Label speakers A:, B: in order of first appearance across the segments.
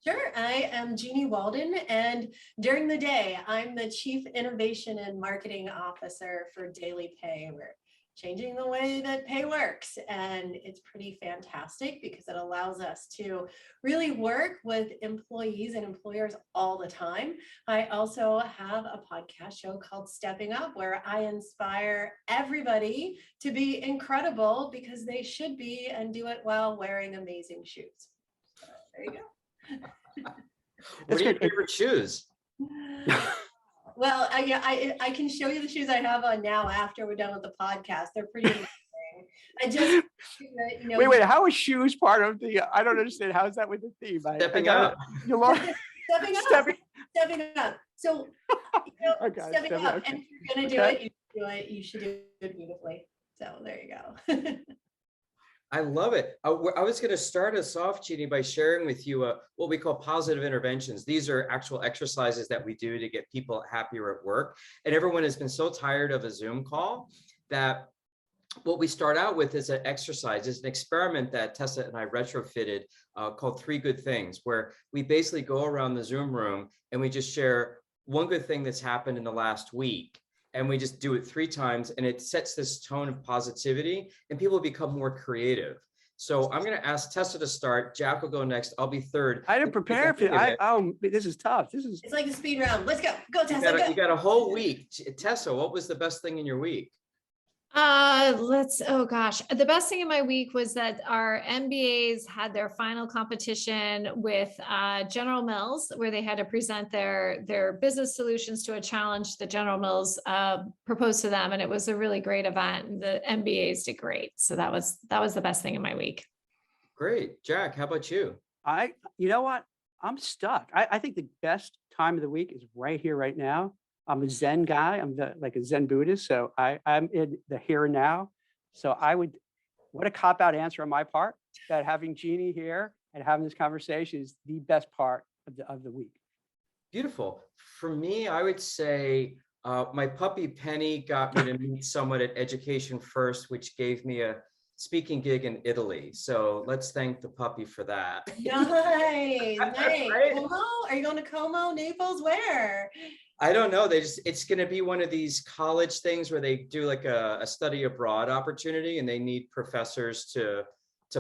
A: Sure. I am Jeanniey Walden, and during the day, I'm the Chief Innovation and Marketing Officer for DailyPay. We're changing the way that pay works, and it's pretty fantastic because it allows us to really work with employees and employers all the time. I also have a podcast show called Stepping Up, where I inspire everybody to be incredible because they should be, and do it while wearing amazing shoes. So there you go.
B: What are your favorite shoes?
A: Well, I can show you the shoes I have on now after we're done with the podcast. They're pretty amazing. I just,
C: Wait, how is shoes part of the, I don't understand. How is that with the theme?
B: Stepping up.
A: Stepping up. So, stepping up. And if you're going to do it, you should do it beautifully. So there you go.
B: I love it. I was going to start us off, Jeannie, by sharing with you what we call positive interventions. These are actual exercises that we do to get people happier at work. And everyone has been so tired of a Zoom call that what we start out with is an exercise, is an experiment that Tessa and I retrofitted called 3 Good Things, where we basically go around the Zoom room and we just share one good thing that's happened in the last week. And we just do it 3 times, and it sets this tone of positivity, and people become more creative. So I'm going to ask Tessa to start. Jack will go next. I'll be third.
C: I didn't prepare for it. This is tough.
A: It's like a speed round. Let's go. Go, Tessa.
B: You got a whole week. Tessa, what was the best thing in your week?
D: Oh gosh, the best thing in my week was that our MBAs had their final competition with General Mills, where they had to present their business solutions to a challenge that General Mills proposed to them, and it was a really great event. And the MBAs did great, so that was the best thing in my week.
B: Great, Jack. How about you?
C: You know what? I'm stuck. I think the best time of the week is right here, right now. I'm a Zen guy. I'm like a Zen Buddhist. So I'm in the here and now. So what a cop-out answer on my part, that having Jeannie here and having this conversation is the best part of the week.
B: Beautiful. For me, I would say my puppy Penny got me to meet someone at Education First, which gave me a speaking gig in Italy. So let's thank the puppy for that.
A: Nice.
B: Right?
A: Como? Are you going to Como, Naples? Where?
B: I don't know. It's going to be one of these college things where they do like a study abroad opportunity, and they need professors to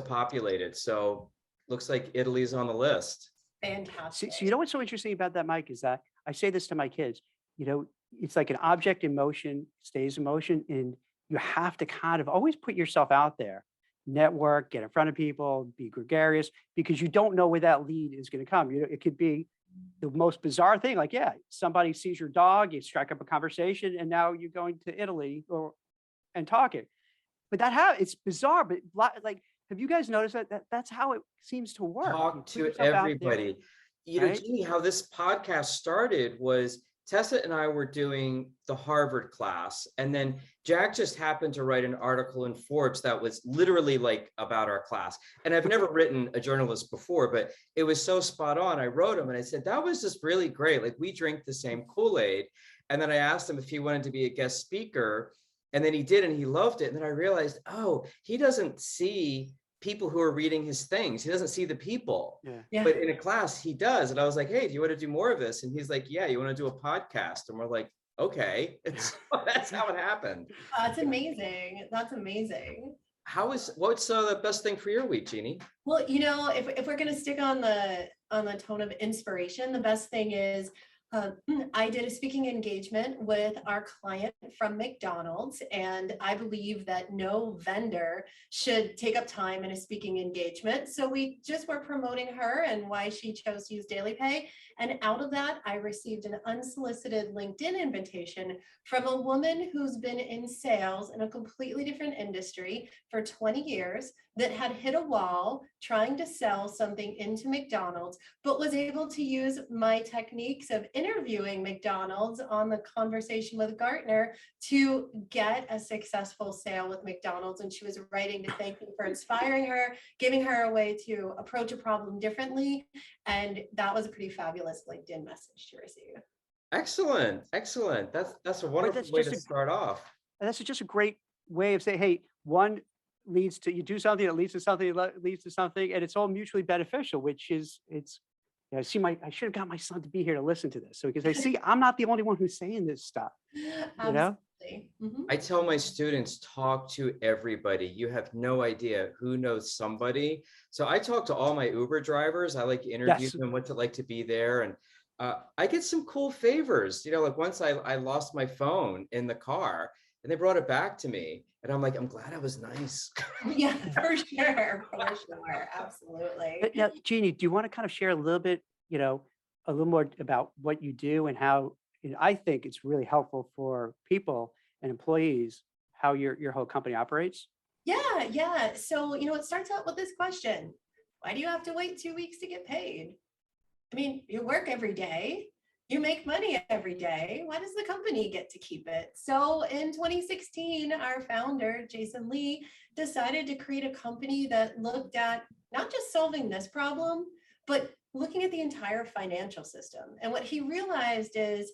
B: populate it. So looks like Italy's on the list.
A: Fantastic.
C: So you know what's so interesting about that, Mike, is that I say this to my kids, it's like an object in motion stays in motion, and you have to kind of always put yourself out there, network, get in front of people, be gregarious, because you don't know where that lead is going to come. It could be the most bizarre thing, like, somebody sees your dog, you strike up a conversation, and now you're going to Italy and talking. But it's bizarre, but like, have you guys noticed that's how it seems to work?
B: Talk to everybody. Right? Jeannie, how this podcast started was Tessa and I were doing the Harvard class, and then Jack just happened to write an article in Forbes that was literally like about our class. And I've never written a journalist before, but it was so spot on. I wrote him and I said, that was just really great. Like, we drink the same Kool-Aid. And then I asked him if he wanted to be a guest speaker, and then he did, and he loved it. And then I realized, he doesn't see people who are reading his things. He doesn't see the people, but in a class he does. And I was like, hey, do you want to do more of this? And he's like, yeah, you want to do a podcast? And we're like, okay. That's how it happened.
A: That's amazing. That's amazing.
B: What's the best thing for your week, Jeannie?
A: Well, if we're going to stick on the tone of inspiration, the best thing is I did a speaking engagement with our client from McDonald's, and I believe that no vendor should take up time in a speaking engagement. So we just were promoting her and why she chose to use DailyPay. And out of that, I received an unsolicited LinkedIn invitation from a woman who's been in sales in a completely different industry for 20 years, that had hit a wall trying to sell something into McDonald's, but was able to use my techniques of interviewing McDonald's on the conversation with Gartner to get a successful sale with McDonald's. And she was writing to thank me for inspiring her, giving her a way to approach a problem differently. And that was a pretty fabulous LinkedIn message to receive.
B: Excellent. That's a wonderful way to start off.
C: And that's just a great way of saying, hey, one leads to, you do something that leads to something, and it's all mutually beneficial, which is, it's You know, I should have got my son to be here to listen to this. So because I see, I'm not the only one who's saying this stuff, you know?
A: Absolutely. Mhm.
B: I tell my students, talk to everybody. You have no idea who knows somebody. So I talk to all my Uber drivers. I like to interview
C: Yes.
B: them, what's it like to be there. And I get some cool favors. You know, like once I lost my phone in the car and they brought it back to me. And I'm like, I'm glad I was nice.
A: Yeah, for sure. For sure. Absolutely.
C: But now, Jeannie, do you want to kind of share a little bit, you know, a little more about what you do and how, you know, I think it's really helpful for people and employees, how your whole company operates?
A: Yeah, yeah. So, it starts out with this question. Why do you have to wait 2 weeks to get paid? I mean, you work every day, you make money every day. Why does the company get to keep it? So in 2016, our founder, Jason Lee, decided to create a company that looked at not just solving this problem, but looking at the entire financial system. And what he realized is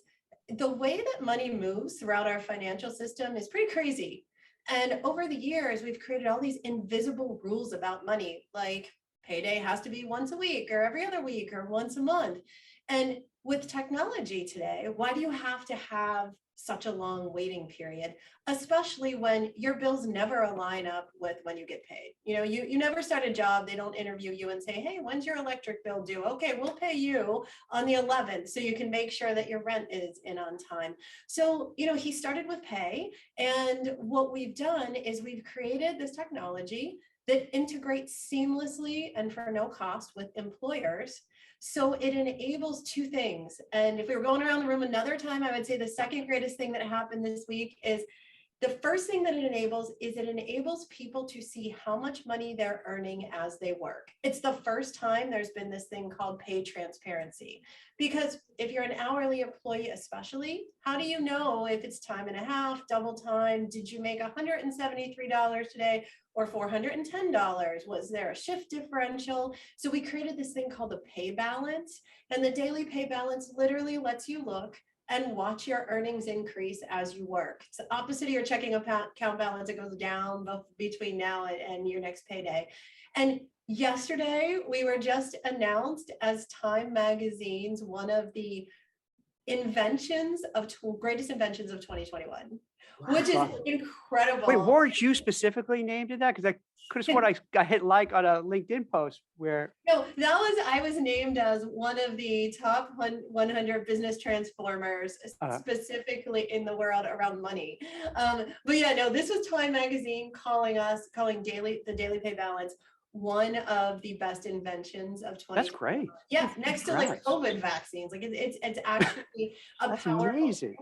A: the way that money moves throughout our financial system is pretty crazy. And over the years, we've created all these invisible rules about money, like payday has to be once a week or every other week or once a month. And with technology today, why do you have to have such a long waiting period, especially when your bills never align up with when you get paid? You never start a job, they don't interview you and say, hey, when's your electric bill due? Okay, we'll pay you on the 11th so you can make sure that your rent is in on time. So, he started with pay. And what we've done is we've created this technology that integrates seamlessly and for no cost with employers. So it enables two things. And if we were going around the room another time, I would say the second greatest thing that happened this week is the first thing that it enables people to see how much money they're earning as they work. It's the first time there's been this thing called pay transparency. Because if you're an hourly employee, especially, how do you know if it's time and a half, double time? Did you make $173 today or $410? Was there a shift differential? So we created this thing called the pay balance. And the daily pay balance literally lets you look and watch your earnings increase as you work. It's the opposite of your checking account balance. It goes down between now and your next payday. And yesterday, we were just announced as Time Magazine's one of the greatest inventions of 2021, which is incredible.
C: Wait, weren't you specifically named in that? Because I could have sworn I hit like on a LinkedIn post where.
A: No, I was named as one of the top 100 business transformers, specifically in the world around money. But yeah, no, this was Time Magazine calling the Daily Pay Balance one of the best inventions of 2020.
C: That's great.
A: Yeah, next to like COVID vaccines. Like it's actually
C: That's
A: powerful.
C: amazing.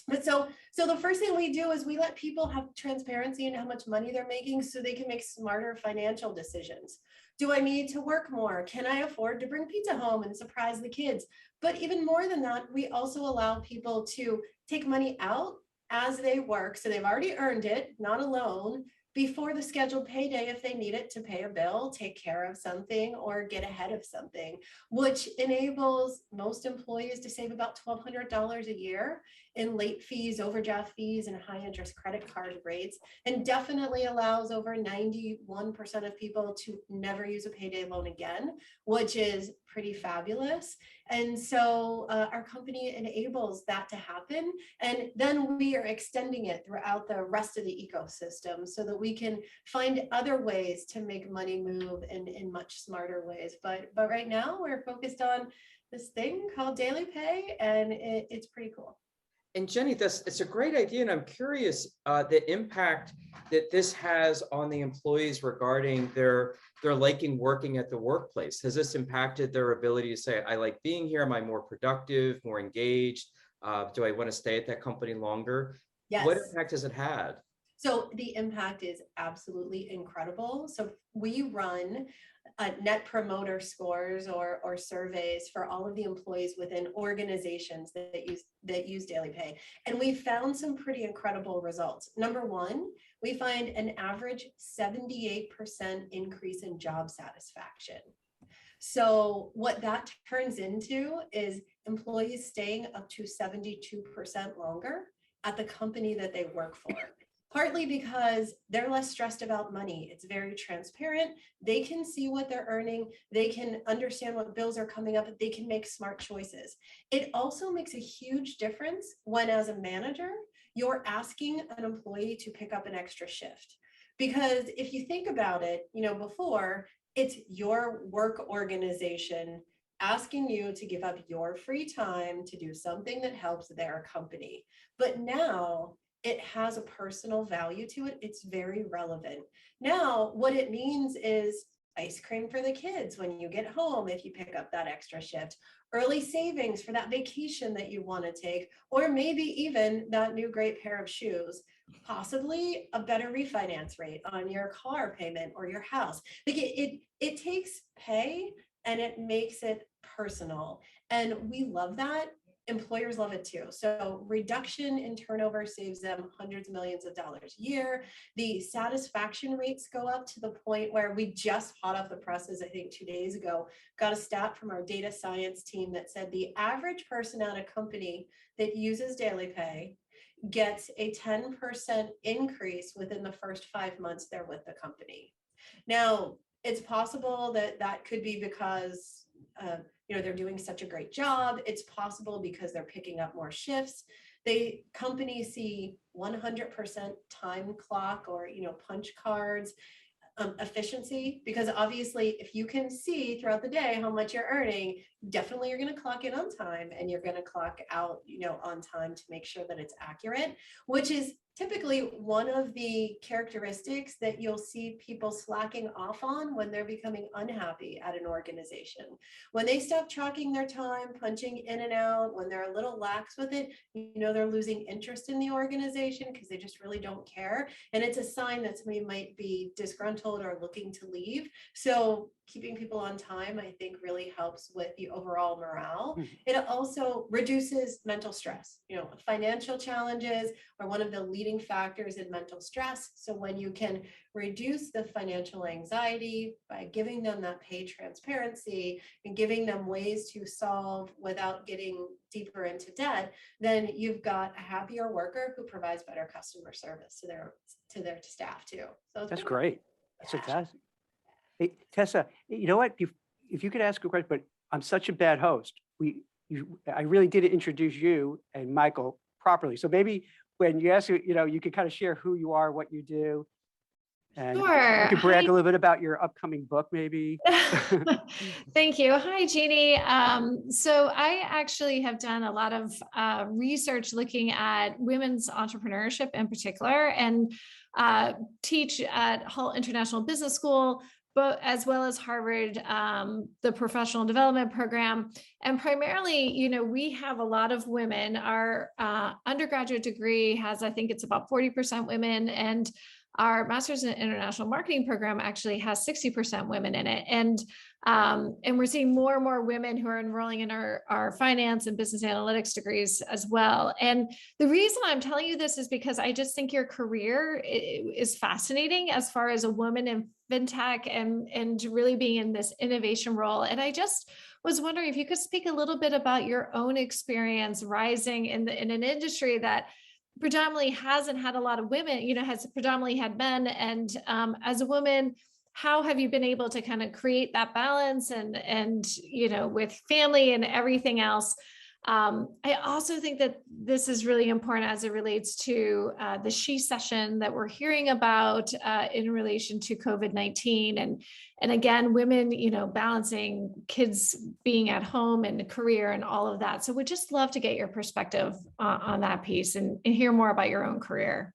A: But so the first thing we do is we let people have transparency in how much money they're making so they can make smarter financial decisions. Do I need to work more? Can I afford to bring pizza home and surprise the kids? But even more than that, we also allow people to take money out as they work. So they've already earned it, not a loan, before the scheduled payday if they need it to pay a bill, take care of something, or get ahead of something, which enables most employees to save about $1,200 a year in late fees, overdraft fees, and high interest credit card rates, and definitely allows over 91% of people to never use a payday loan again, which is pretty fabulous. And so our company enables that to happen. And then we are extending it throughout the rest of the ecosystem so that we can find other ways to make money move in much smarter ways. But right now we're focused on this thing called Daily Pay, and it's pretty cool.
B: And Jeannie, it's a great idea. And I'm curious the impact that this has on the employees regarding their liking working at the workplace. Has this impacted their ability to say, I like being here? Am I more productive, more engaged? Do I want to stay at that company longer?
A: Yes.
B: What impact has it had?
A: So the impact is absolutely incredible. So we run net promoter scores or surveys for all of the employees within organizations that use Daily Pay. And we found some pretty incredible results. Number one, we find an average 78% increase in job satisfaction. So what that turns into is employees staying up to 72% longer at the company that they work for. Partly because they're less stressed about money. It's very transparent. They can see what they're earning. They can understand what bills are coming up. They can make smart choices. It also makes a huge difference when, as a manager, you're asking an employee to pick up an extra shift. Because if you think about it, before, it's your work organization asking you to give up your free time to do something that helps their company. But now it has a personal value to it. It's very relevant. Now, what it means is ice cream for the kids when you get home if you pick up that extra shift, early savings for that vacation that you want to take, or maybe even that new great pair of shoes, possibly a better refinance rate on your car payment or your house. Like it takes pay and it makes it personal. And we love that. Employers love it too. So reduction in turnover saves them hundreds of millions of dollars a year. The satisfaction rates go up to the point where we just hot off the presses, I think 2 days ago, got a stat from our data science team that said the average person at a company that uses DailyPay gets a 10% increase within the first 5 months they're with the company. Now, it's possible that that could be because they're doing such a great job. It's possible because they're picking up more shifts. Companies see 100% time clock or punch cards efficiency, because obviously if you can see throughout the day how much you're earning, definitely you're going to clock in on time and you're going to clock out on time to make sure that it's accurate, which is typically one of the characteristics that you'll see people slacking off on when they're becoming unhappy at an organization. When they stop tracking their time, punching in and out, when they're a little lax with it, they're losing interest in the organization because they just really don't care. And it's a sign that somebody might be disgruntled or looking to leave. So keeping people on time, I think, really helps with the overall morale. It also reduces mental stress. Financial challenges are one of the leading factors in mental stress. So when you can reduce the financial anxiety by giving them that pay transparency and giving them ways to solve without getting deeper into debt, then you've got a happier worker who provides better customer service to their staff too. So
C: that's great. That's fantastic. Hey, Tessa, you know what? If you could ask a question, but I'm such a bad host. I really didn't introduce you and Michael properly. So maybe when you ask, you could kind of share who you are, what you do. And
D: sure.
C: You could brag a little bit about your upcoming book, maybe.
D: Thank you. Hi, Jeannie. So I actually have done a lot of research looking at women's entrepreneurship in particular, and teach at Hull International Business School, but as well as Harvard, the professional development program. And primarily, we have a lot of women. Our undergraduate degree has, I think it's about 40% women, and our master's in international marketing program actually has 60% women in it. And we're seeing more and more women who are enrolling in our finance and business analytics degrees as well. And the reason I'm telling you this is because I just think your career is fascinating as far as a woman in fintech and really being in this innovation role. And I just was wondering if you could speak a little bit about your own experience rising in an industry that predominantly hasn't had a lot of women, has predominantly had men. And as a woman, how have you been able to kind of create that balance and with family and everything else? I also think that this is really important as it relates to the She session that we're hearing about in relation to COVID-19 and again, women, balancing kids being at home and career and all of that. So we'd just love to get your perspective on that piece and hear more about your own career.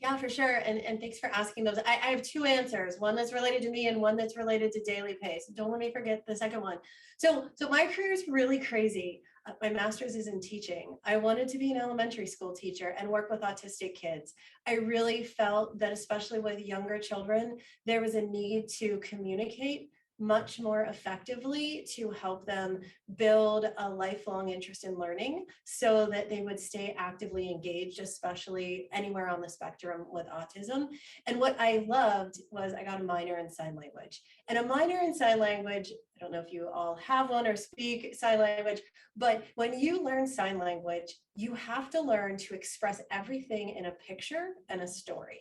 A: Yeah, for sure. And thanks for asking those. I have two answers, one that's related to me and one that's related to DailyPay. So don't let me forget the second one. So my career is really crazy. My master's is in teaching. I wanted to be an elementary school teacher and work with autistic kids. I really felt that, especially with younger children, there was a need to communicate much more effectively to help them build a lifelong interest in learning so that they would stay actively engaged, especially anywhere on the spectrum with autism. And what I loved was I got a minor in sign language. And a minor in sign language, I don't know if you all have one or speak sign language, but when you learn sign language, you have to learn to express everything in a picture and a story.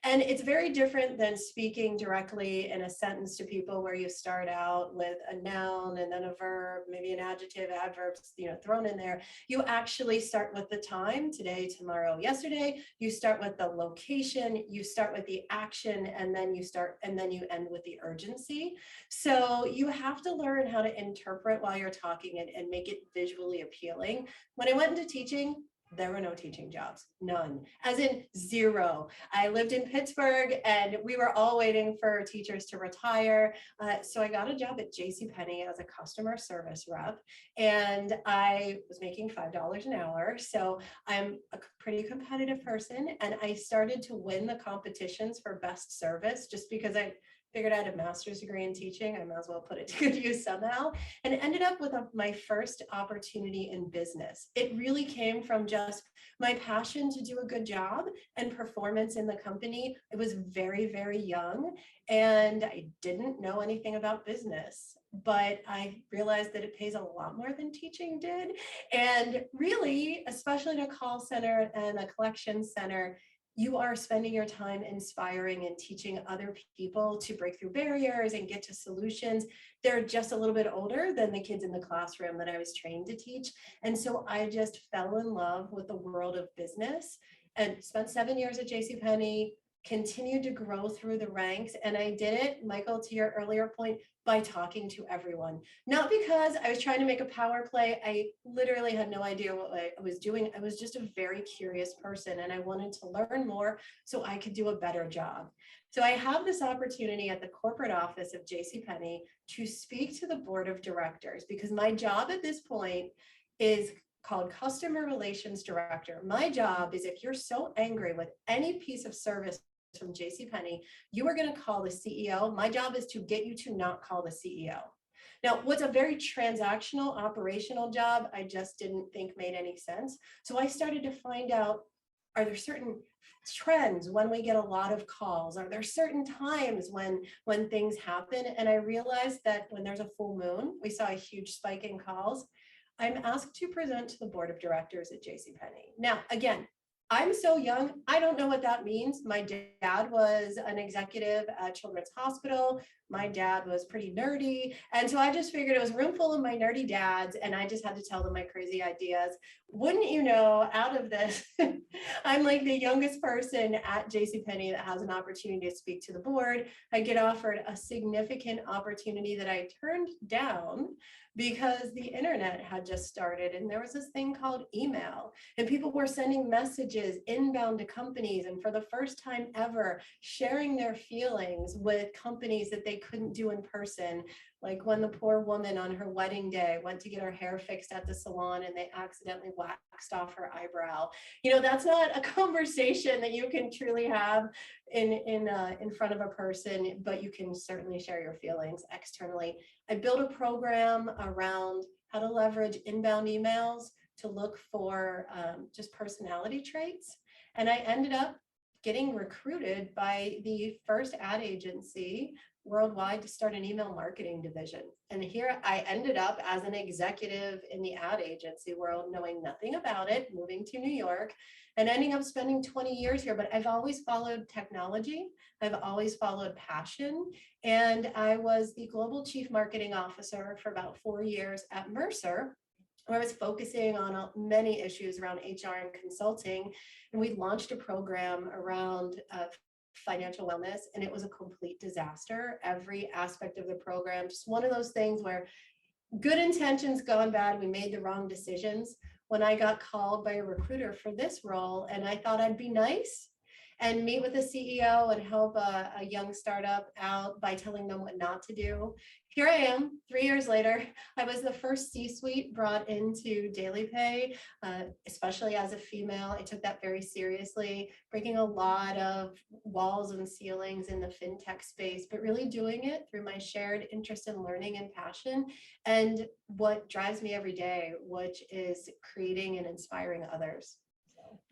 A: And it's very different than speaking directly in a sentence to people where you start out with a noun and then a verb, maybe an adjective, adverbs, thrown in there. You actually start with the time, today, tomorrow, yesterday. You start with the location, you start with the action, and then you end with the urgency. So you have to learn how to interpret while you're talking and make it visually appealing. When I went into teaching, there were no teaching jobs, none, as in zero. I lived in Pittsburgh and we were all waiting for teachers to retire. So I got a job at JCPenney as a customer service rep, and I was making $5 an hour. So I'm a pretty competitive person, and I started to win the competitions for best service just because I figured I had a master's degree in teaching. I might as well put it to good use somehow, and ended up with my first opportunity in business. It really came from just my passion to do a good job and performance in the company. I was very, very young and I didn't know anything about business, but I realized that it pays a lot more than teaching did. And really, especially in a call center and a collection center, you are spending your time inspiring and teaching other people to break through barriers and get to solutions. They're just a little bit older than the kids in the classroom that I was trained to teach. And so I just fell in love with the world of business and spent 7 years at JCPenney, continued to grow through the ranks. And I did it, Michael, to your earlier point, by talking to everyone. Not because I was trying to make a power play. I literally had no idea what I was doing. I was just a very curious person and I wanted to learn more so I could do a better job. So I have this opportunity at the corporate office of JCPenney to speak to the board of directors, because my job at this point is called Customer Relations Director. My job is, if you're so angry with any piece of service from JCPenney, you are going to call the CEO. My job is to get you to not call the CEO. Now, what's a very transactional, operational job, I just didn't think made any sense. So I started to find out, are there certain trends when we get a lot of calls? Are there certain times when things happen? And I realized that when there's a full moon, we saw a huge spike in calls. I'm asked to present to the board of directors at JCPenney. Now, again, I'm so young, I don't know what that means. My dad was an executive at Children's Hospital. My dad was pretty nerdy. And so I just figured it was a room full of my nerdy dads, and I just had to tell them my crazy ideas. Wouldn't you know, out of this, I'm like the youngest person at JCPenney that has an opportunity to speak to the board. I get offered a significant opportunity that I turned down because the internet had just started and there was this thing called email, and people were sending messages inbound to companies, and for the first time ever sharing their feelings with companies that they couldn't do in person. Like when the poor woman on her wedding day went to get her hair fixed at the salon and they accidentally waxed off her eyebrow. That's not a conversation that you can truly have in front of a person, but you can certainly share your feelings externally. I built a program around how to leverage inbound emails to look for just personality traits. And I ended up getting recruited by the first ad agency worldwide to start an email marketing division. And here I ended up as an executive in the ad agency world, knowing nothing about it, moving to New York and ending up spending 20 years here. But I've always followed technology. I've always followed passion. And I was the global chief marketing officer for about 4 years at Mercer, where I was focusing on many issues around HR and consulting. And we launched a program around financial wellness, and it was a complete disaster. Every aspect of the program, just one of those things where good intentions gone bad, we made the wrong decisions. When I got called by a recruiter for this role, and I thought I'd be nice and meet with the CEO and help a young startup out by telling them what not to do. Here I am, 3 years later. I was the first C-suite brought into DailyPay, especially as a female. I took that very seriously, breaking a lot of walls and ceilings in the fintech space, but really doing it through my shared interest in learning and passion, and what drives me every day, which is creating and inspiring others.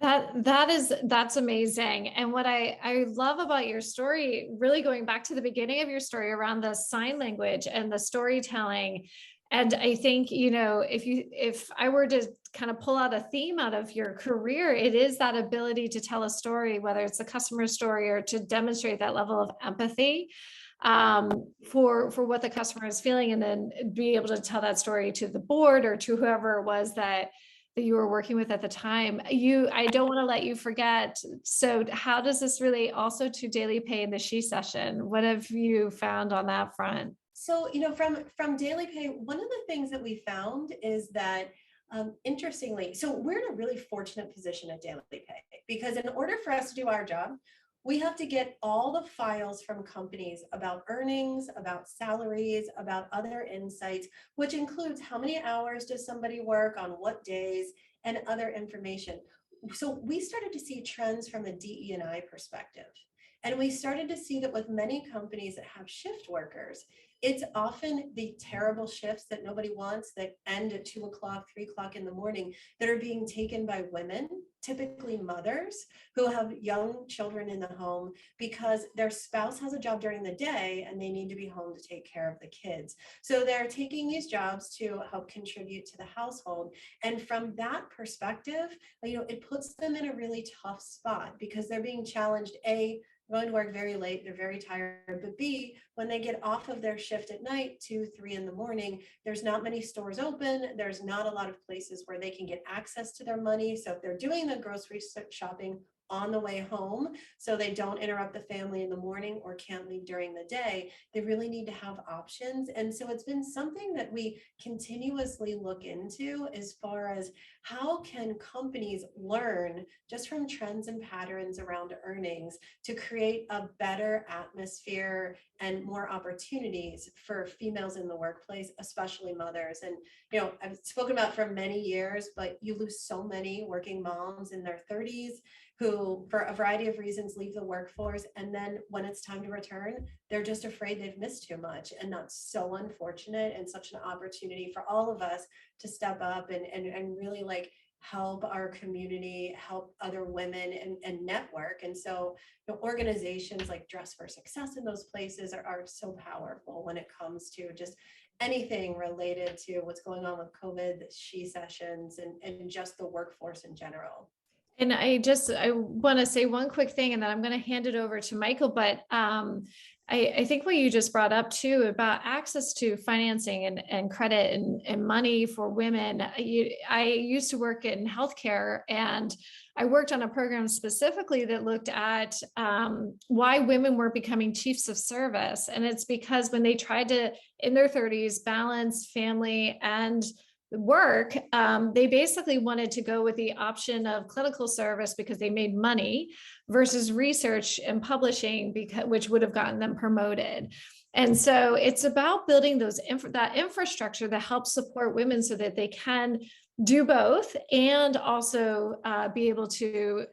D: That's amazing. And what I love about your story, really going back to the beginning of your story around the sign language and the storytelling. And I think, if I were to kind of pull out a theme out of your career, it is that ability to tell a story, whether it's a customer story or to demonstrate that level of empathy for what the customer is feeling, and then be able to tell that story to the board or to whoever it was that you were working with at the time. I don't want to let you forget. So how does this relate also to DailyPay and the She Session? What have you found on that front?
A: So, from DailyPay, one of the things that we found is that, interestingly, so we're in a really fortunate position at DailyPay, because in order for us to do our job, we have to get all the files from companies about earnings, about salaries, about other insights, which includes how many hours does somebody work on what days, and other information. So we started to see trends from a DE&I perspective. And we started to see that with many companies that have shift workers, it's often the terrible shifts that nobody wants, that end at 2 o'clock, 3 o'clock in the morning, that are being taken by women, typically mothers who have young children in the home because their spouse has a job during the day and they need to be home to take care of the kids. So they're taking these jobs to help contribute to the household. And from that perspective, it puts them in a really tough spot, because they're being challenged, A, going to work very late, they're very tired, but B, when they get off of their shift at night, 2, 3 in the morning, there's not many stores open, there's not a lot of places where they can get access to their money. So if they're doing the grocery shopping on the way home, so they don't interrupt the family in the morning or can't leave during the day, they really need to have options. And so it's been something that we continuously look into, as far as how can companies learn just from trends and patterns around earnings to create a better atmosphere and more opportunities for females in the workplace, especially mothers. And I've spoken about for many years, but you lose so many working moms in their 30s who, for a variety of reasons, leave the workforce. And then when it's time to return, they're just afraid they've missed too much. And that's so unfortunate, and such an opportunity for all of us to step up and really help our community, help other women, and network. And so organizations like Dress for Success in those places are so powerful when it comes to just anything related to what's going on with COVID, the She Sessions, and just the workforce in general.
D: And I want to say one quick thing, and then I'm going to hand it over to Michael. But I think what you just brought up too about access to financing and credit and money for women. I used to work in healthcare, and I worked on a program specifically that looked at why women were becoming chiefs of service. And it's because when they tried to, in their 30s, balance family and work, they basically wanted to go with the option of clinical service because they made money, versus research and publishing, which would have gotten them promoted. And so it's about building that infrastructure that helps support women so that they can do both, and also be able to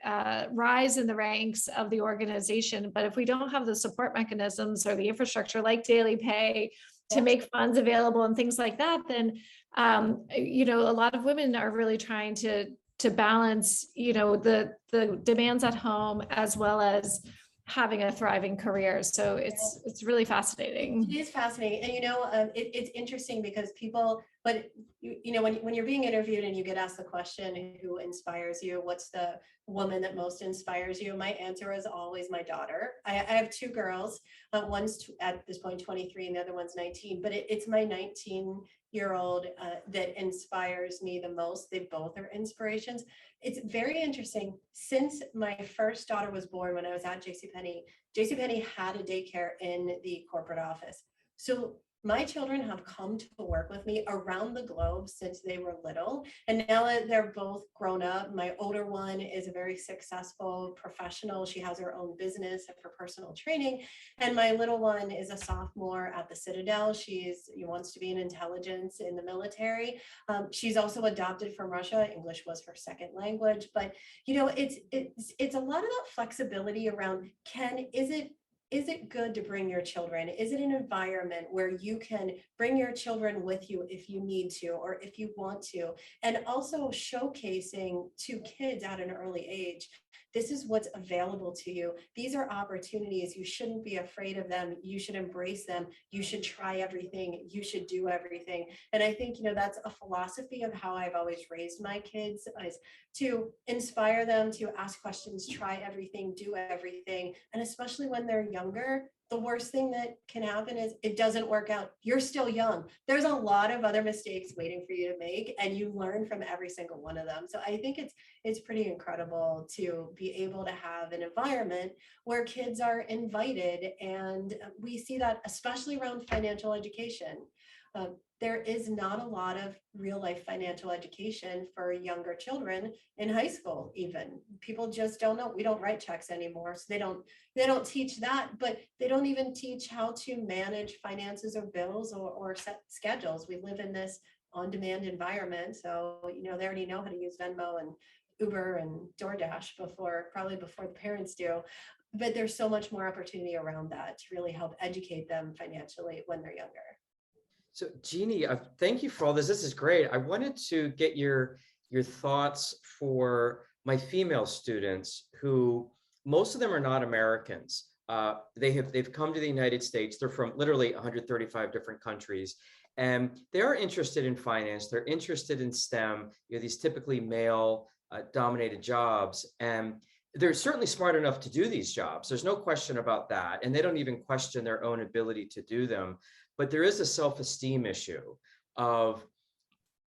D: rise in the ranks of the organization. But if we don't have the support mechanisms or the infrastructure like DailyPay to make funds available and things like that, then a lot of women are really trying to balance, the demands at home as well as having a thriving career. So it's really fascinating.
A: It is fascinating. And it's interesting because people, but when you're being interviewed and you get asked the question, who inspires you? What's the woman that most inspires you? My answer is always my daughter. I have 2 girls. One's at this point 23 and the other one's 19, but it's my 19-year-old that inspires me the most. They both are inspirations. It's very interesting. Since my first daughter was born, when I was at JCPenney had a daycare in the corporate office. So my children have come to work with me around the globe since they were little. And now that they're both grown up, my older one is a very successful professional. She has her own business for personal training. And my little one is a sophomore at the Citadel. She wants to be in intelligence in the military. She's also adopted from Russia. English was her second language. But, it's a lot of that flexibility around, is it good to bring your children? Is it an environment where you can bring your children with you if you need to, or if you want to? And also showcasing to kids at an early age, this is what's available to you. These are opportunities. You shouldn't be afraid of them. You should embrace them. You should try everything. You should do everything. And I think, that's a philosophy of how I've always raised my kids, is to inspire them to ask questions, try everything, do everything. And especially when they're younger, the worst thing that can happen is it doesn't work out. You're still young. There's a lot of other mistakes waiting for you to make, and you learn from every single one of them. So I think it's pretty incredible to be able to have an environment where kids are invited. And we see that especially around financial education. There is not a lot of real life financial education for younger children in high school. Even people just don't know. We don't write checks anymore, so they don't teach that. But they don't even teach how to manage finances or bills or set schedules. We live in this on-demand environment, so they already know how to use Venmo and Uber and DoorDash probably before the parents do. But there's so much more opportunity around that to really help educate them financially when they're younger.
B: So Jeannie, thank you for all this. This is great. I wanted to get your thoughts for my female students, who most of them are not Americans. They've come to the United States. They're from literally 135 different countries, and they are interested in finance. They're interested in STEM, these typically male dominated jobs. And they're certainly smart enough to do these jobs. There's no question about that. And they don't even question their own ability to do them. But there is a self-esteem issue of,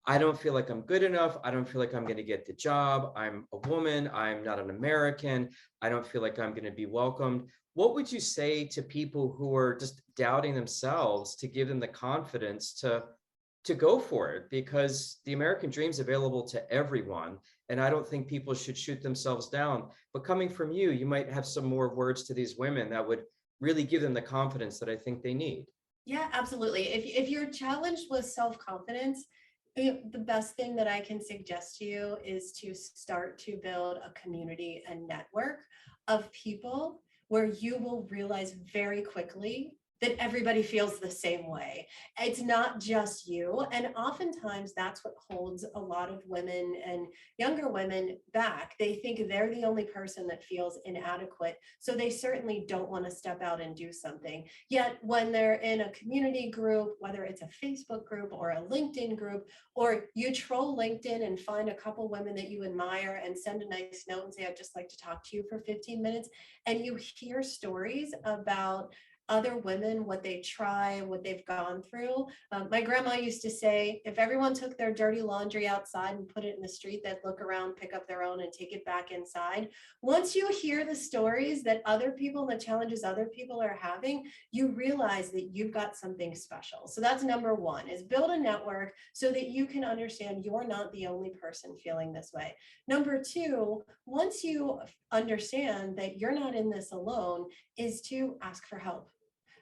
B: I don't feel like I'm good enough. I don't feel like I'm going to get the job. I'm a woman. I'm not an American. I don't feel like I'm going to be welcomed. What would you say to people who are just doubting themselves to give them the confidence to go for it? Because the American dream is available to everyone. And I don't think people should shoot themselves down. But coming from you, you might have some more words to these women that would really give them the confidence that I think they need.
A: Yeah, absolutely. If you're challenged with self-confidence, the best thing that I can suggest to you is to start to build a community and network of people where you will realize very quickly that everybody feels the same way. It's not just you. And oftentimes that's what holds a lot of women and younger women back. They think they're the only person that feels inadequate. So they certainly don't want to step out and do something. Yet when they're in a community group, whether it's a Facebook group or a LinkedIn group, or you troll LinkedIn and find a couple women that you admire and send a nice note and say, I'd just like to talk to you for 15 minutes. And you hear stories about other women, what they try, what they've gone through. My grandma used to say, if everyone took their dirty laundry outside and put it in the street, they'd look around, pick up their own and take it back inside. Once you hear the stories that other people, the challenges other people are having, you realize that you've got something special. So that's number one, is build a network so that you can understand you're not the only person feeling this way. Number two, once you understand that you're not in this alone, is to ask for help.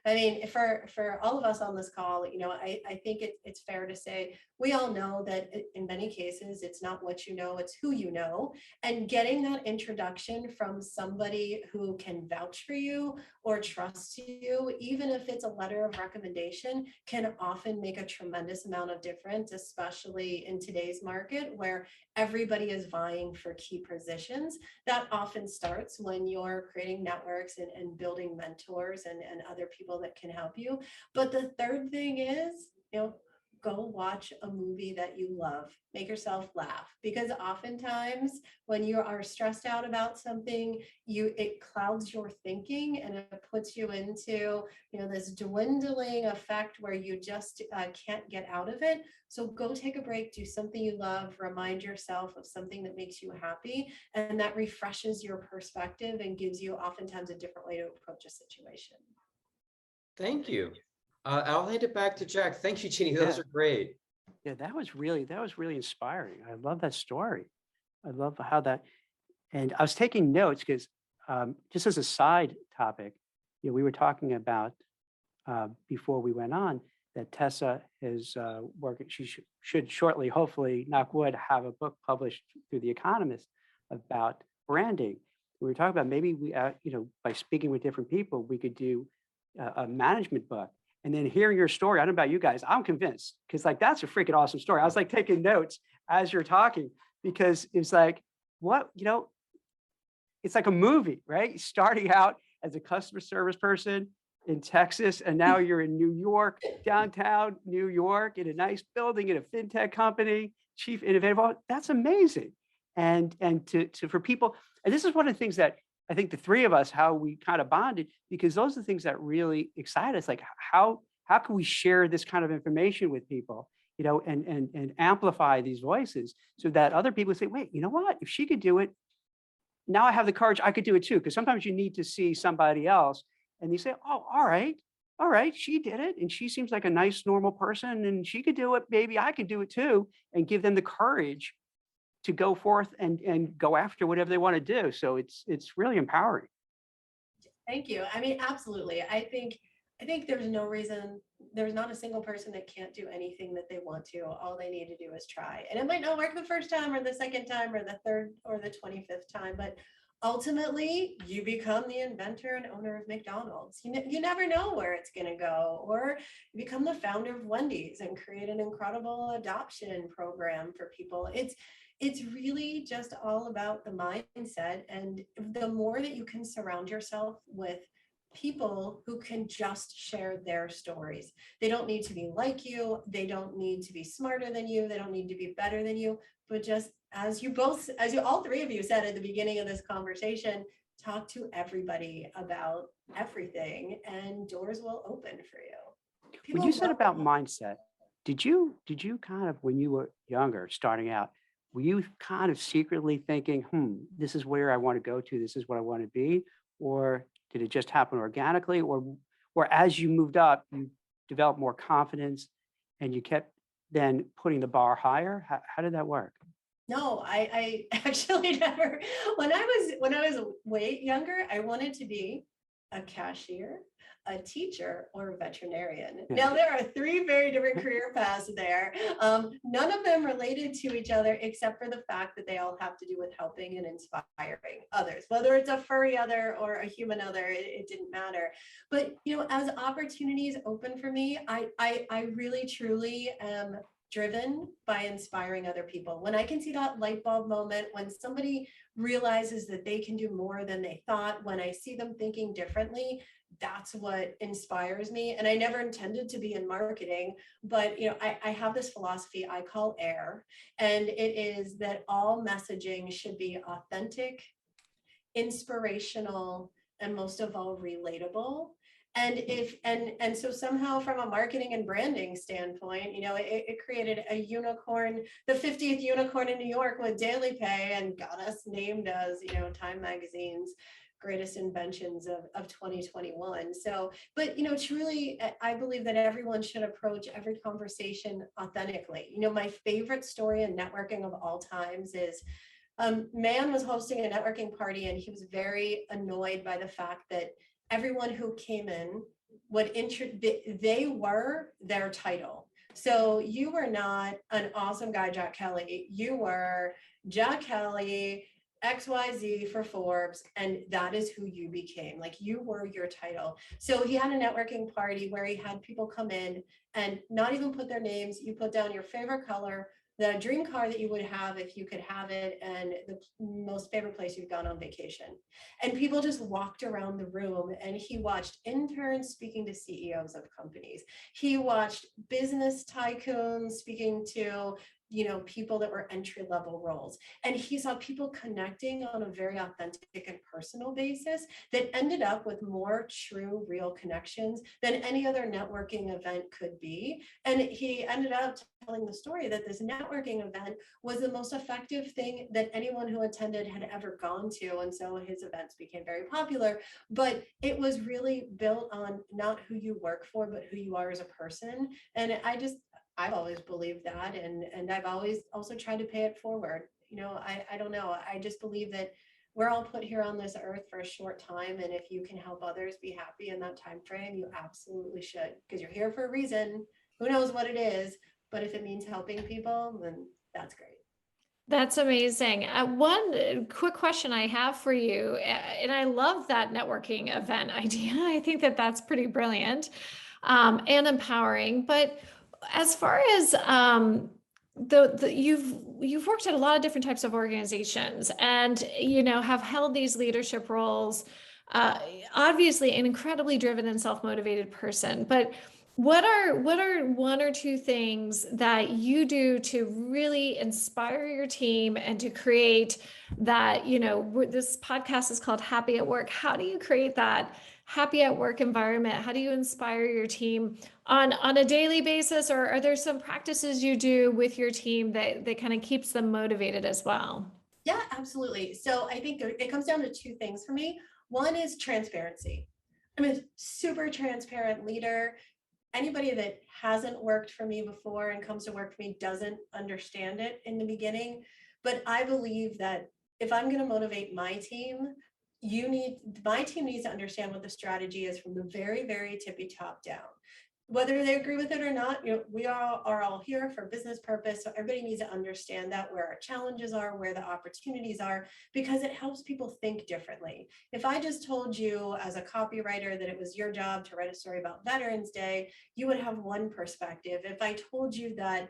A: I mean, for all of us on this call, I think it's fair to say we all know that in many cases, it's not what you know, it's who you know. And getting that introduction from somebody who can vouch for you or trust you, even if it's a letter of recommendation, can often make a tremendous amount of difference, especially in today's market where everybody is vying for key positions. That often starts when you're creating networks and building mentors and other people that can help you. But the third thing is, go watch a movie that you love. Make yourself laugh, because oftentimes when you are stressed out about something, it clouds your thinking and it puts you into this dwindling effect where you just can't get out of it. So go take a break, do something you love, remind yourself of something that makes you happy, and that refreshes your perspective and gives you oftentimes a different way to approach a situation.
B: Thank you. I'll hand it back to Jack. Thank you, Jeannie. Those
C: Yeah.
B: are great.
C: Yeah, that was really inspiring. I love that story. I love how that, and I was taking notes because just as a side topic, we were talking about before we went on that Tessa is working. She should shortly, hopefully, knock wood, have a book published through The Economist about branding. We were talking about maybe we, by speaking with different people, we could do a management book. And then hearing your story, I don't know about you guys, I'm convinced because like that's a freaking awesome story. I was like taking notes as you're talking because it's like, what, it's like a movie, right? Starting out as a customer service person in Texas, and now you're in New York, downtown New York, in a nice building in a fintech company, chief innovative. That's amazing. And to for people, and this is one of the things that I think the three of us, how we kind of bonded, because those are the things that really excite us. Like how can we share this kind of information with people, and amplify these voices so that other people say, wait, you know what? If she could do it, now I have the courage, I could do it too. Because sometimes you need to see somebody else and you say, oh, all right, she did it. And she seems like a nice, normal person and she could do it. Maybe I could do it too, and give them the courage to go forth and go after whatever they want to do. So it's really empowering.
A: Thank you. I mean, absolutely. I think there's no reason, there's not a single person that can't do anything that they want to. All they need to do is try. And it might not work the first time or the second time or the third or the 25th time, but ultimately you become the inventor and owner of McDonald's. You never know where it's going to go, or you become the founder of Wendy's and create an incredible adoption program for people. It's really just all about the mindset. And the more that you can surround yourself with people who can just share their stories. They don't need to be like you. They don't need to be smarter than you. They don't need to be better than you, but just as you all three of you said at the beginning of this conversation, talk to everybody about everything and doors will open for you.
C: When you said about mindset, did you kind of, when you were younger, starting out, were you kind of secretly thinking, this is where I want to go to, this is what I want to be? Or did it just happen organically? Or as you moved up, you developed more confidence and you kept then putting the bar higher? How did that work?
A: No, I actually never, when I was way younger, I wanted to be a cashier, a teacher, or a veterinarian. Now there are three very different career paths there. None of them related to each other, except for the fact that they all have to do with helping and inspiring others, whether it's a furry other or a human other, it didn't matter. But, as opportunities open for me, I really, truly am driven by inspiring other people. When I can see that light bulb moment, when somebody realizes that they can do more than they thought, when I see them thinking differently, that's what inspires me. And I never intended to be in marketing, but I have this philosophy I call AIR, and it is that all messaging should be authentic, inspirational, and most of all, relatable. And so somehow from a marketing and branding standpoint, it created a unicorn, the 50th unicorn in New York with DailyPay, and got us named as, Time Magazine's greatest inventions of 2021. So, but, truly, I believe that everyone should approach every conversation authentically. My favorite story in networking of all times is man was hosting a networking party, and he was very annoyed by the fact that everyone who came in they were their title. So you were not an awesome guy, Jack Kelly. You were Jack Kelly, XYZ for Forbes, and that is who you became. Like, you were your title. So he had a networking party where he had people come in and not even put their names. You put down your favorite color, the dream car that you would have if you could have it, and the most favorite place you've gone on vacation. And people just walked around the room, and he watched interns speaking to CEOs of companies. He watched business tycoons speaking to people that were entry level roles. And he saw people connecting on a very authentic and personal basis that ended up with more true, real connections than any other networking event could be. And he ended up telling the story that this networking event was the most effective thing that anyone who attended had ever gone to. And so his events became very popular, but it was really built on not who you work for, but who you are as a person. And I've always believed that. And I've always also tried to pay it forward. I don't know. I just believe that we're all put here on this earth for a short time. And if you can help others be happy in that time frame, you absolutely should, because you're here for a reason. Who knows what it is, but if it means helping people, then that's great.
D: That's amazing. One quick question I have for you, and I love that networking event idea. I think that that's pretty brilliant and empowering. But as far as you've worked at a lot of different types of organizations, and have held these leadership roles. Obviously, an incredibly driven and self-motivated person, but what are one or two things that you do to really inspire your team and to create that, this podcast is called Happy at Work. How do you create that happy at work environment? How do you inspire your team on a daily basis? Or are there some practices you do with your team that kind of keeps them motivated as well?
A: Yeah, absolutely. So I think it comes down to two things for me. One is transparency. I'm a super transparent leader. Anybody that hasn't worked for me before and comes to work for me doesn't understand it in the beginning. But I believe that if I'm going to motivate my team, my team needs to understand what the strategy is from the very, very tippy top down. Whether they agree with it or not, we are all here for business purpose. So everybody needs to understand that, where our challenges are, where the opportunities are, because it helps people think differently. If I just told you as a copywriter that it was your job to write a story about Veterans Day, you would have one perspective. If I told you that,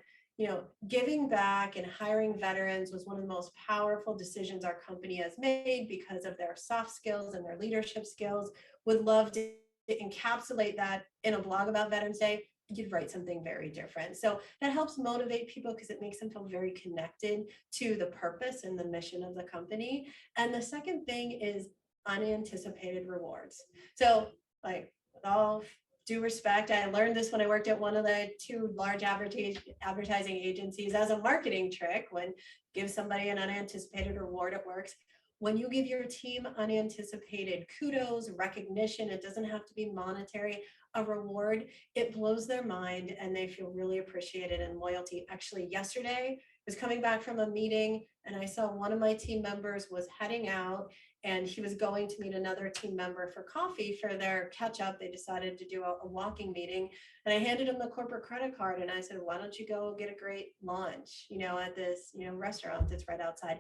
A: giving back and hiring veterans was one of the most powerful decisions our company has made because of their soft skills and their leadership skills, would love to encapsulate that in a blog about Veterans Day, you'd write something very different. So that helps motivate people because it makes them feel very connected to the purpose and the mission of the company. And the second thing is unanticipated rewards. So, like, with all due respect, I learned this when I worked at one of the two large advertising agencies as a marketing trick. When give somebody an unanticipated reward, it works. When you give your team unanticipated kudos, recognition, it doesn't have to be monetary, a reward, it blows their mind and they feel really appreciated and loyalty. Actually, yesterday I was coming back from a meeting and I saw one of my team members was heading out and he was going to meet another team member for coffee for their catch up. They decided to do a walking meeting and I handed him the corporate credit card and I said, why don't you go get a great lunch, at this, restaurant that's right outside.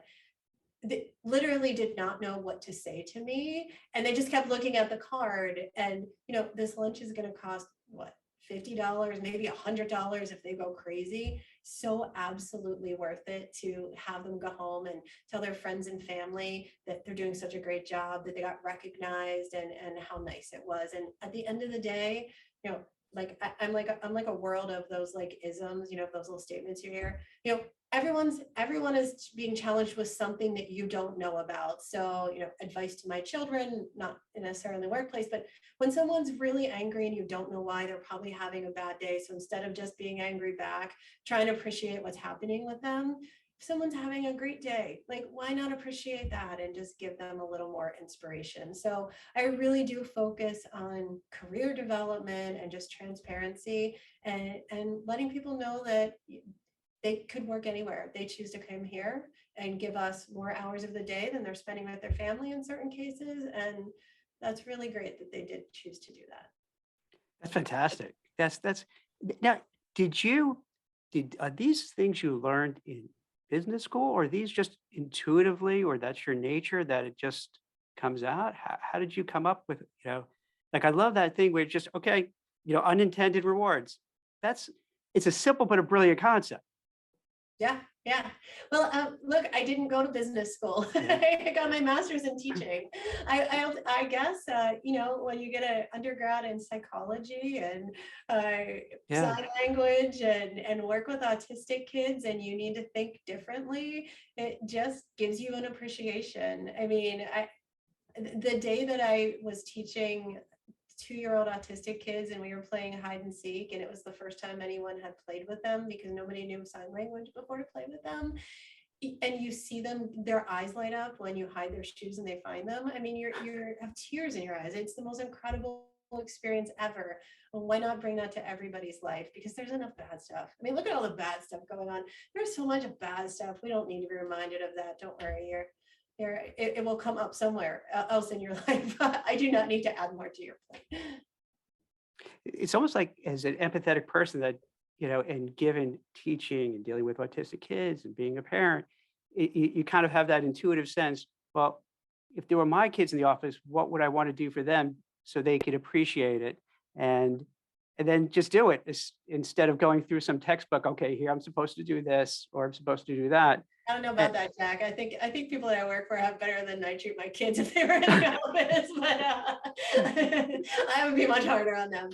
A: They literally did not know what to say to me. And they just kept looking at the card and, this lunch is going to cost what, $50, maybe $100 if they go crazy. So absolutely worth it to have them go home and tell their friends and family that they're doing such a great job, that they got recognized and how nice it was. And at the end of the day, like I'm like a world of those like isms, those little statements you hear, everyone is being challenged with something that you don't know about. So, advice to my children, not necessarily in the workplace, but when someone's really angry and you don't know why, they're probably having a bad day. So instead of just being angry back, trying to appreciate what's happening with them. If someone's having a great day, like why not appreciate that and just give them a little more inspiration? So I really do focus on career development and just transparency and letting people know that they could work anywhere. They choose to come here and give us more hours of the day than they're spending with their family in certain cases. And that's really great that they did choose to do that.
C: That's fantastic. That's now, are these things you learned in business school, or are these just intuitively, or that's your nature that it just comes out? How did you come up with, like, I love that thing where it's just, okay, unintended rewards. It's a simple but a brilliant concept.
A: Yeah, Yeah. Well, look, I didn't go to business school. I got my master's in teaching. I guess, when you get an undergrad in psychology and sign language and work with autistic kids, and you need to think differently, it just gives you an appreciation. I mean, the day that I was teaching 2-year-old autistic kids and we were playing hide and seek, and it was the first time anyone had played with them because nobody knew sign language before to play with them, and you see them, their eyes light up when you hide their shoes and they find them. I mean, you have tears in your eyes. It's the most incredible experience ever. Well, why not bring that to everybody's life? Because there's enough bad stuff. I mean, look at all the bad stuff going on. There's so much bad stuff. We don't need to be reminded of that. Don't worry. It will come up somewhere else in your life. I do not need to add more to your plate.
C: It's almost like, as an empathetic person, that, and given teaching and dealing with autistic kids and being a parent, you kind of have that intuitive sense. Well, if there were my kids in the office, what would I want to do for them so they could appreciate it? And then just do it, instead of going through some textbook. Okay, here I'm supposed to do this, or I'm supposed to do that.
A: I don't know about that, Jack. I think people that I work for have better than I treat my kids if they were in the office, but I would be much harder on them.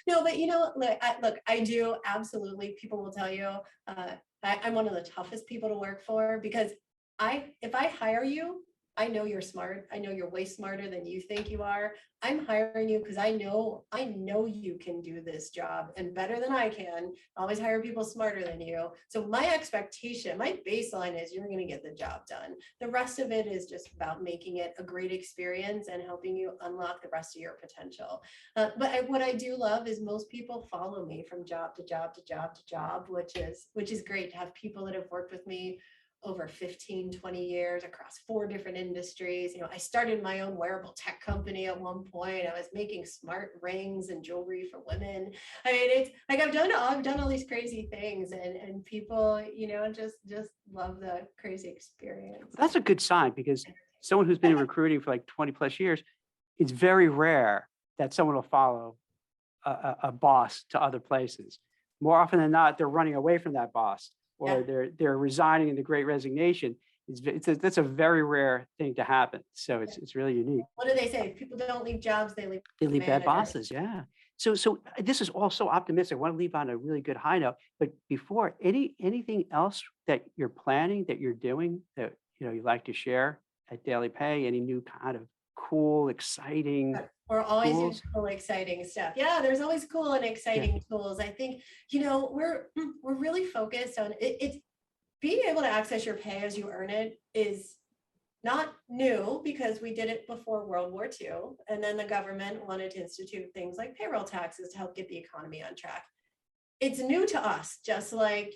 A: No, but look, I do absolutely. People will tell you I'm one of the toughest people to work for, because if I hire you, I know you're smart. I know you're way smarter than you think you are. I'm hiring you because I know you can do this job and better than I can. I always hire people smarter than you. So my expectation, my baseline is you're going to get the job done. The rest of it is just about making it a great experience and helping you unlock the rest of your potential. But what I do love is most people follow me from job to job to job to job, which is great to have people that have worked with me over 15, 20 years across 4 different industries. I started my own wearable tech company at one point. I was making smart rings and jewelry for women. I mean, it's like I've done all these crazy things, and people, just love the crazy experience.
C: That's a good sign, because someone who's been in recruiting for like 20 plus years, it's very rare that someone will follow a boss to other places. More often than not, they're running away from that boss, or they're resigning in the Great Resignation. That's a very rare thing to happen. So it's really unique.
A: What do they say? People don't leave jobs; they leave
C: bad bosses. Yeah. So this is all so optimistic. I want to leave on a really good high note. But before, anything else that you're planning, that you're doing, that you'd like to share at DailyPay? Any new kind of cool, exciting?
A: We're always doing cool, exciting stuff. Yeah, there's always cool and exciting tools. I think, we're really focused on it. It's being able to access your pay as you earn it is not new, because we did it before World War II. And then the government wanted to institute things like payroll taxes to help get the economy on track. It's new to us, just like,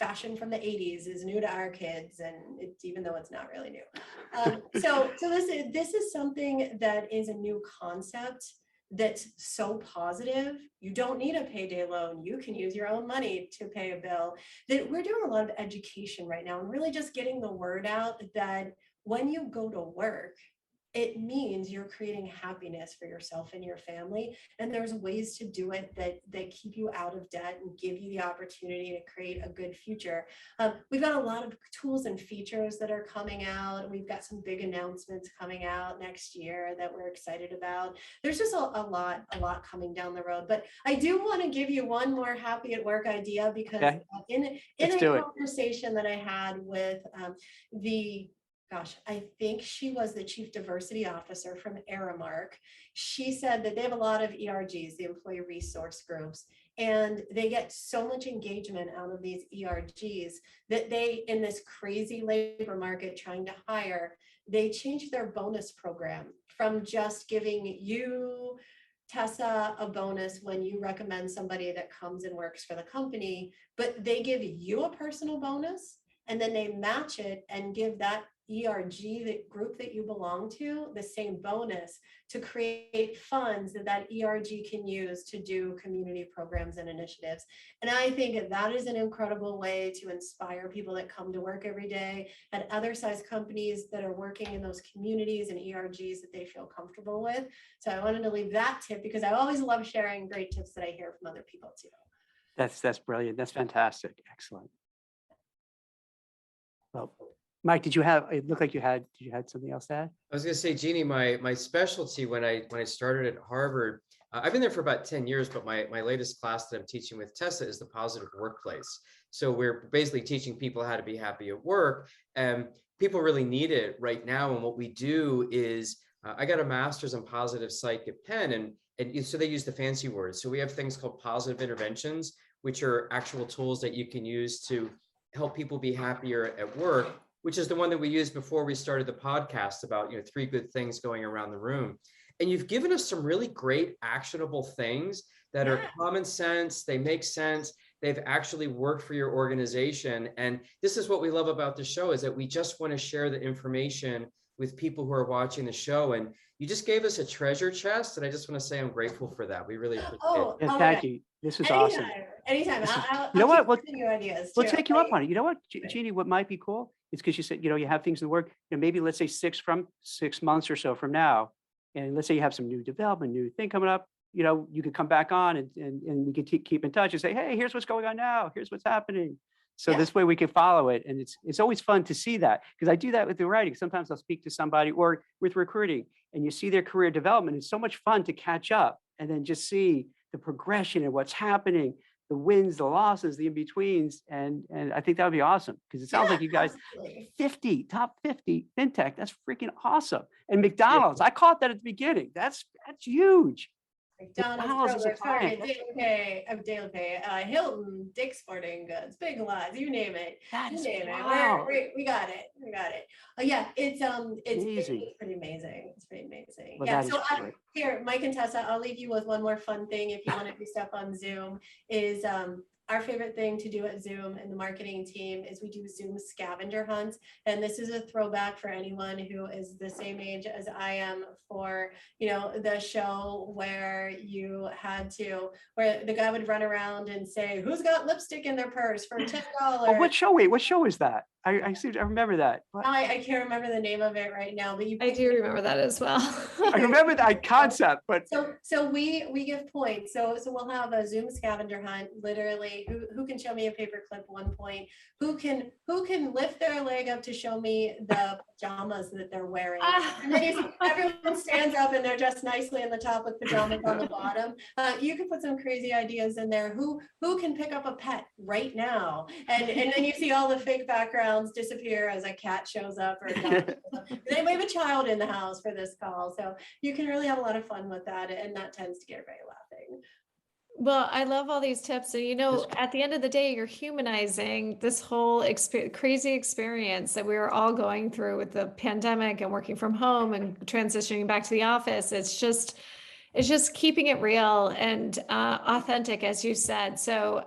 A: fashion from the 80s is new to our kids, and even though it's not really new. So this is something that is a new concept that's so positive. You don't need a payday loan. You can use your own money to pay a bill. That we're doing a lot of education right now, and really just getting the word out that when you go to work, it means you're creating happiness for yourself and your family. And there's ways to do it that keep you out of debt and give you the opportunity to create a good future. We've got a lot of tools and features that are coming out. We've got some big announcements coming out next year that we're excited about. There's just a lot coming down the road. But I do want to give you one more happy at work idea, because in a conversation that I had with I think she was the chief diversity officer from Aramark. She said that they have a lot of ERGs, the employee resource groups, and they get so much engagement out of these ERGs that they, in this crazy labor market trying to hire, they changed their bonus program from just giving you, Tessa, a bonus when you recommend somebody that comes and works for the company, but they give you a personal bonus, and then they match it and give that ERG, the group that you belong to, the same bonus to create funds that ERG can use to do community programs and initiatives. And I think that is an incredible way to inspire people that come to work every day at other size companies that are working in those communities and ERGs that they feel comfortable with. So I wanted to leave that tip, because I always love sharing great tips that I hear from other people too.
C: That's brilliant. That's fantastic. Excellent. Well, Mike, it looked like did you had something else to add?
B: I was going to say, Jeannie, my specialty when I started at Harvard, I've been there for about 10 years, but my latest class that I'm teaching with Tessa is the positive workplace. So we're basically teaching people how to be happy at work, and people really need it right now. And what we do is, I got a master's in positive psych at Penn, and so they use the fancy words. So we have things called positive interventions, which are actual tools that you can use to help people be happier at work, which is the one that we used before we started the podcast about, 3 good things going around the room. And you've given us some really great actionable things that are common sense. They make sense. They've actually worked for your organization. And this is what we love about the show, is that we just want to share the information with people who are watching the show. And you just gave us a treasure chest. And I just want to say I'm grateful for that. We really appreciate it.
C: Yeah, thank you. This is awesome.
A: Anytime.
C: You know what?
A: Your ideas
C: We'll
A: too.
C: take you up on it. You know what, Jeannie, what might be cool? It's because you said, you have things in the work, maybe let's say 6 months or so from now. And let's say you have some new development, new thing coming up, you could come back on and we could keep in touch and say, hey, here's what's going on now. Here's what's happening. So this way we can follow it. And it's always fun to see that, because I do that with the writing. Sometimes I'll speak to somebody, or with recruiting, and you see their career development. It's so much fun to catch up and then just see the progression and what's happening, the wins, the losses, the in-betweens. And I think that would be awesome, because it sounds like you guys,
A: absolutely.
C: top 50 fintech. That's freaking awesome. And McDonald's, I caught that at the beginning. That's huge.
A: McDonald's,
C: is a
A: Kroger,
C: client.
A: Target, DailyPay, Hilton, Dick's Sporting Goods, Big Lots, you name it.
C: That
A: You
C: is
A: name
C: wow.
A: it. We got it. Yeah, it's
C: Amazing.
A: pretty amazing. It's pretty amazing.
C: Well,
A: Yeah.
C: that is
A: So
C: great.
A: here, Mike and Tessa, I'll leave you with one more fun thing. If you want to do stuff on Zoom, is our favorite thing to do at Zoom and the marketing team is we do Zoom scavenger hunts. And this is a throwback for anyone who is the same age as I am, for, the show where where the guy would run around and say, who's got lipstick in their purse for $10?
C: Oh, what show is that? I remember that.
A: I can't remember the name of it right now, but
D: I do remember that as well.
C: I remember that concept, but
A: so we give points. So we'll have a Zoom scavenger hunt. Literally, who can show me a paperclip 1 point? Who can lift their leg up to show me the pajamas that they're wearing? And then everyone stands up and they're dressed nicely in the top with pajamas on the bottom. You can put some crazy ideas in there. Who can pick up a pet right now? And then you see all the fake backgrounds disappear as a cat shows up or a dog shows up. Then we have a child in the house for this call, so you can really have a lot of fun with that, and that tends to get everybody laughing.
D: Well, I love all these tips. And, at the end of the day, you're humanizing this whole crazy experience that we were all going through with the pandemic and working from home and transitioning back to the office. It's just keeping it real and authentic, as you said. So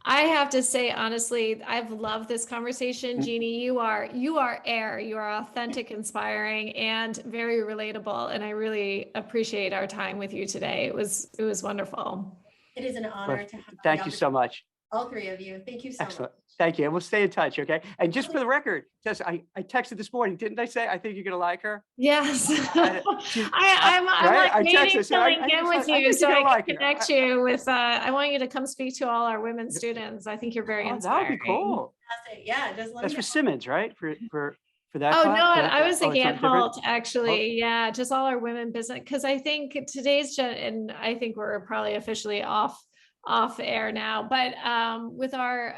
D: I have to say, honestly, I've loved this conversation. Jeannie, you are air. You are authentic, inspiring, and very relatable. And I really appreciate our time with you today. It was wonderful.
A: It is an honor to have.
C: Thank you so much.
A: All 3 of you. Thank you so
C: Excellent.
A: much.
C: Thank you. And we'll stay in touch. Okay. And just for the record, Tessa, I texted this morning, didn't I say, I think you're going to like her?
D: Yes.
C: I'm
D: like waiting to link in with you so I can connect you with, I want you to come speak to all our women students. I think you're very inspiring.
C: That would be cool.
A: Yeah. Just let
C: That's
A: me
C: for
A: know.
C: Simmons, right? For that.
D: Oh,
C: class?
D: no, I was thinking at Holt,
C: Holt?
D: actually. Yeah, just all our women business. Because I think today's and I think we're probably officially off air now, but with our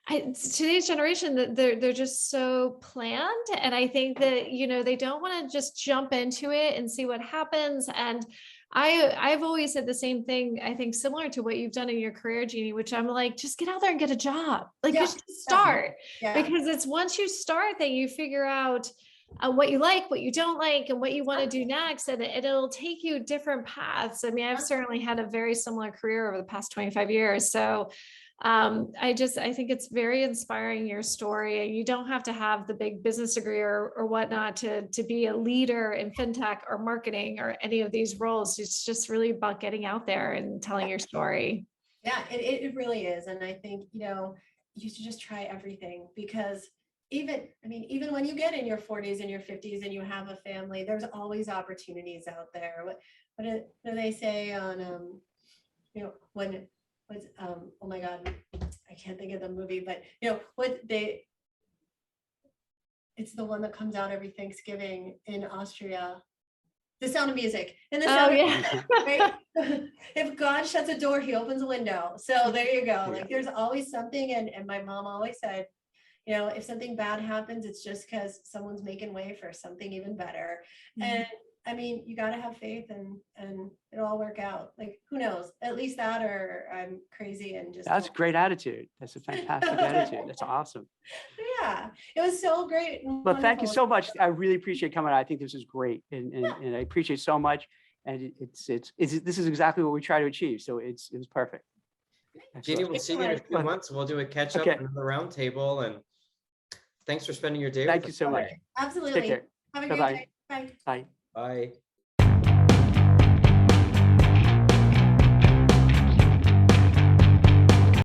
D: today's generation, they're just so planned, and I think that they don't want to just jump into it and see what happens. And I've always said the same thing, I think similar to what you've done in your career, Jeannie, which I'm like, just get out there and get a job. Like, just start. Because it's once you start that you figure out what you like, what you don't like, and what you want to do next. And it'll take you different paths. I mean, I've certainly had a very similar career over the past 25 years. So I think it's very inspiring, your story. And you don't have to have the big business degree or whatnot to be a leader in fintech or marketing or any of these roles. It's just really about getting out there and telling your story.
A: Yeah, it really is. And I think, you should just try everything, because even when you get in your 40s and your 50s and you have a family, there's always opportunities out there. What do they say on, when oh my God, I can't think of the movie, but it's the one that comes out every Thanksgiving in Austria. The Sound of Music. And the Sound of Music, right? If God shuts a door, he opens a window. So there you go. Like there's always something. And my mom always said, if something bad happens, it's just because someone's making way for something even better. And I mean, you got to have faith and it'll all work out. Like, who knows? At least that, or I'm crazy and just.
C: That's a great attitude. That's a fantastic attitude. That's awesome.
A: Yeah, it was so great.
C: Well, thank you so much. I really appreciate coming on. I think this is great, and I appreciate so much. And this is exactly what we try to achieve. So it was perfect.
B: Jeannie, we'll see you in a few months. We'll do a catch up, another round table, and thanks for spending your day.
C: Thank you so much.
A: Absolutely.
C: Take care.
A: Have a great day. Bye.
C: Bye.
B: Bye.